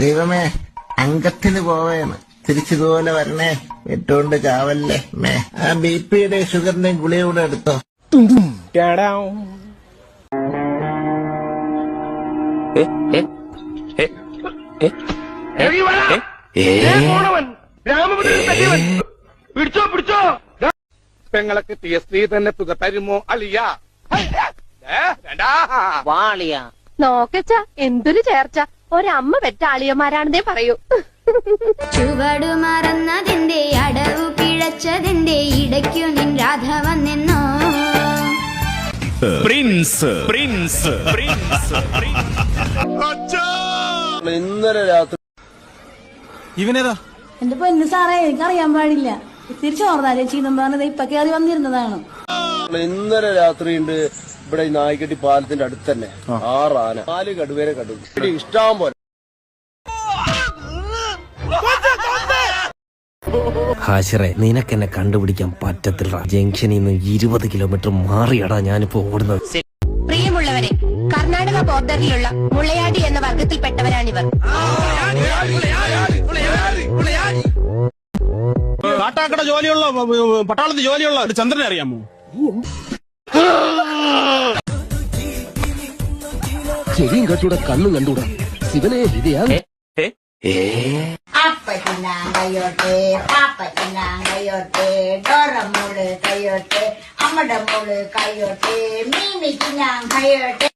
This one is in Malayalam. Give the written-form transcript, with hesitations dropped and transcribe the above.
ദൈവമേ, അംഗത്തിന് പോവേന്ന്. തിരിച്ചിതുപോലെ വരണേ, ഇട്ടുകൊണ്ട് ചാവല്ലേ മേ. ആ ബിപിയുടെ ഷുഗറിന്റെയും ഗുളിക കൂടെ എടുത്തോ. പിടിച്ചോ പിടിച്ചോ. പെങ്ങളൊക്കെ TSD തന്നെ തുക തരുമോ അളിയ? വാളിയ നോക്കച്ച എന്തൊരു ചേർച്ച. ഒരമ്മ പെറ്റ ആളിയന്മാരാണെന്നേ പറയൂ. ചുവടു മറന്നതിന്റെ അടവു പിഴച്ചതിന്റെ ഇടയ്ക്കു നിൻ രാധ വന്നെന്നോ. പ്രിൻസ് പ്രിൻസ് പ്രിൻസ് ഇന്നലെ രാത്രി ഇവനേതാ? എന്റെ പൊന്നു സാറേ, എനിക്കറിയാൻ പാടില്ല. ഇത്തിരി ചോർന്നാലേ ചീനം പറഞ്ഞത് ഇപ്പൊ കയറി വന്നിരുന്നതാണ്. ഇന്നലെ രാത്രി ഉണ്ട് ഇവിടെ ഈ നായിക്കട്ടി പാലത്തിന്റെ അടുത്ത് തന്നെ 6 ആന 4 കടുവേരെ കണ്ടു. ഇഷ്ടം പോലെ. ഹാഷിറെ, നിനക്കെന്നെ കണ്ടുപിടിക്കാൻ പറ്റത്തില്ല. ജംഗ്ഷനിൽ നിന്ന് 20 കിലോമീറ്റർ മാറിയടാ ഞാനിപ്പോ ഓടുന്നത്. പ്രിയമുള്ളവരെ, കർണാടക ബോർഡറിലുള്ള മുളയാടി എന്ന വർഗത്തിൽപ്പെട്ടവരാണിവർ. കാട്ടാക്കട ജോലിയുള്ള പട്ടാളത്തിൽ ജോലിയുള്ള ഒരു ചന്ദ്രനെ അറിയാമോ? ചെവിയും കട്ടൂടെ കണ്ണും കണ്ടൂടാ. ശിവനെ ഇതയാ അപ്പത്തിനാൻ കയ്യോട്ടെ, പാപ്പത്തിനാൻ കയ്യോട്ടെ, ഡോറ മോള് കയ്യോട്ടെ, അമ്മടെ മോള് കയ്യോട്ടെ, മീമിക്ക് ഞാൻ കയ്യോട്ടെ.